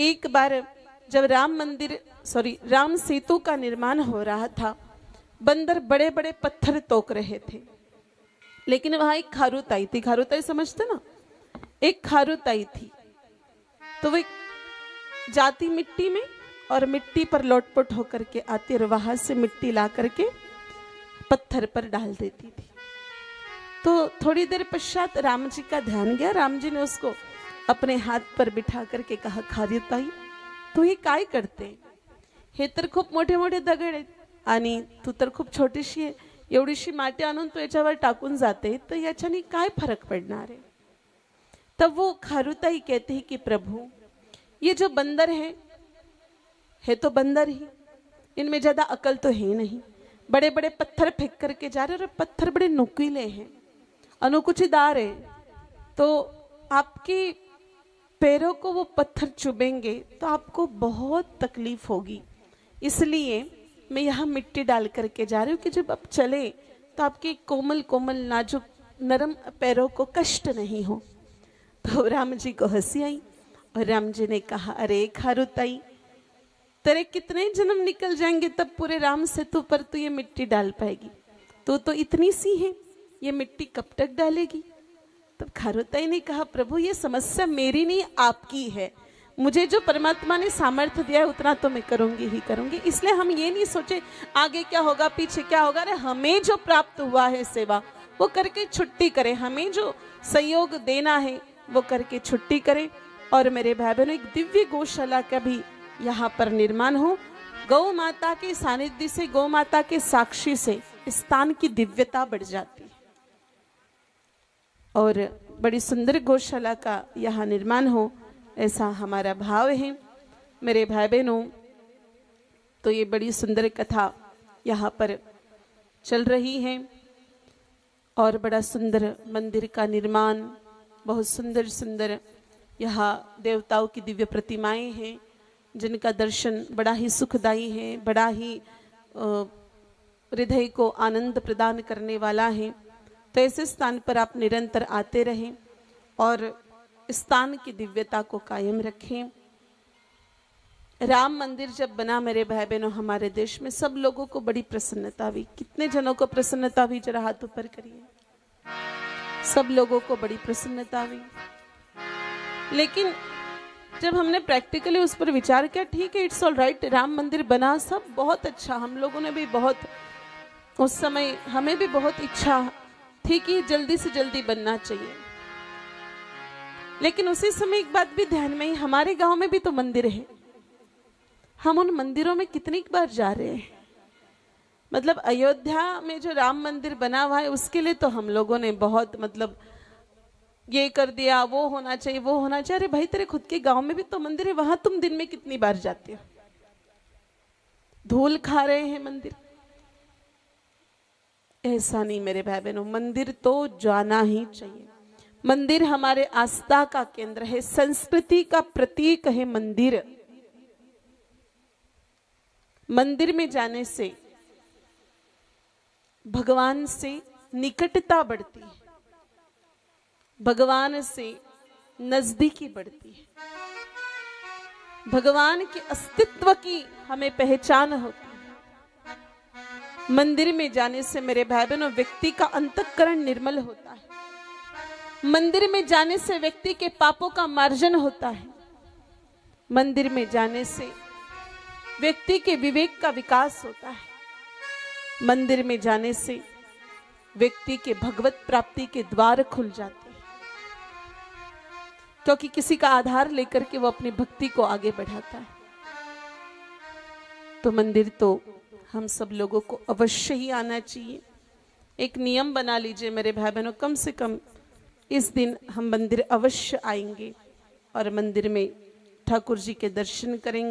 एक बार जब राम सेतु का निर्माण हो रहा था, बंदर बड़े बड़े पत्थर तोक रहे थे, लेकिन वहां एक खारुताई थी। खारुताई समझते ना, एक खारुताई थी। तो वो जाती मिट्टी में और मिट्टी पर लोटपोट होकर के आती और वहां से मिट्टी ला करके पत्थर पर डाल देती थी। तो थोड़ी देर पश्चात राम जी का ध्यान गया। राम जी ने उसको अपने हाथ पर बिठा करके कहा, खारुताई तू हे काय करते? हे तर खूप मोठे मोठे दगड आहेत आणि तू तर खूप छोटीशी आहे, एवढीशी माती आणून तू याच्यावर टाकून जाते, तर याच्याने काय फरक पड़णार है? तब वो खारुताई कहती है कि प्रभु, ये जो बंदर है तो बंदर ही, इनमें ज्यादा अकल तो है नहीं। बड़े बड़े पत्थर फेंक करके जा रहे, और पत्थर बड़े नुकीले हैं, अनुकुचिदार है, तो आपके पैरों को वो पत्थर चुभेंगे तो आपको बहुत तकलीफ होगी। इसलिए मैं यहाँ मिट्टी डाल करके जा रही हूँ कि जब आप चले तो आपके कोमल कोमल नाजुक नरम पैरों को कष्ट नहीं हो। तो राम जी को हंसी आई और राम जी ने कहा, अरे खारुताई, तेरे कितने जन्म निकल जाएंगे तब पूरे राम सेतु पर तू ये मिट्टी डाल पाएगी? तू तो इतनी सी है, ये मिट्टी कब तक डालेगी? तब खारुताई ने कहा, प्रभु ये समस्या मेरी नहीं आपकी है, मुझे जो परमात्मा ने सामर्थ्य दिया है उतना तो मैं करूंगी ही करूंगी। इसलिए हम ये नहीं सोचे आगे क्या होगा पीछे क्या होगा। अरे हमें जो प्राप्त हुआ है सेवा वो करके छुट्टी करें, हमें जो सहयोग देना है वो करके छुट्टी करें। और मेरे भाई बहनों, एक दिव्य गौशाला का भी यहाँ पर निर्माण हो। गौ माता के सानिध्य से, गौ माता के साक्षी से स्थान की दिव्यता बढ़ जाती है और बड़ी सुंदर गौशाला का यहाँ निर्माण हो, ऐसा हमारा भाव है मेरे भाई बहनों। तो ये बड़ी सुंदर कथा यहाँ पर चल रही है और बड़ा सुंदर मंदिर का निर्माण, बहुत सुंदर सुंदर यहाँ देवताओं की दिव्य प्रतिमाएं हैं जिनका दर्शन बड़ा ही सुखदायी है, बड़ा ही हृदय को आनंद प्रदान करने वाला है। तो ऐसे स्थान पर आप निरंतर आते रहें और स्थान की दिव्यता को कायम रखें। राम मंदिर जब बना मेरे भाई बहनों, हमारे देश में सब लोगों को बड़ी प्रसन्नता हुई। कितने जनों को प्रसन्नता हुई, जरा हाथ ऊपर करिए। सब लोगों को बड़ी प्रसन्नता हुई। लेकिन जब हमने प्रैक्टिकली उस पर विचार किया, ठीक है, इट्स ऑल राइट, राम मंदिर बना, सब बहुत अच्छा, हम लोगों ने भी बहुत, उस समय हमें भी बहुत इच्छा थी कि जल्दी से जल्दी बनना चाहिए। लेकिन उसी समय एक बात भी ध्यान में, हमारे गांव में भी तो मंदिर है, हम उन मंदिरों में कितनी बार जा रहे हैं? मतलब अयोध्या में जो राम मंदिर बना हुआ है उसके लिए तो हम लोगों ने बहुत मतलब ये कर दिया, वो होना चाहिए वो होना चाहिए। अरे भाई, तेरे खुद के गांव में भी तो मंदिर है, वहां तुम दिन में कितनी बार जाते हो? धूल खा रहे हैं मंदिर। ऐसा नहीं मेरे भाई बहनों, मंदिर तो जाना ही चाहिए। मंदिर हमारे आस्था का केंद्र है, संस्कृति का प्रतीक है मंदिर। मंदिर में जाने से भगवान से निकटता बढ़ती है, भगवान से नजदीकी बढ़ती है, भगवान के अस्तित्व की हमें पहचान होती है। मंदिर में जाने से मेरे भाई बहनों व्यक्ति का अंतःकरण निर्मल होता है। मंदिर में जाने से व्यक्ति के पापों का मार्जन होता है। मंदिर में जाने से व्यक्ति के विवेक का विकास होता है। मंदिर में जाने से व्यक्ति के भगवत प्राप्ति के द्वार खुल जाते हैं, क्योंकि किसी का आधार लेकर के वो अपनी भक्ति को आगे बढ़ाता है। तो मंदिर तो हम सब लोगों को अवश्य ही आना चाहिए। एक नियम बना लीजिए मेरे भाई बहनों, कम से कम इस दिन हम मंदिर अवश्य आएंगे और मंदिर में ठाकुर जी के दर्शन करेंगे।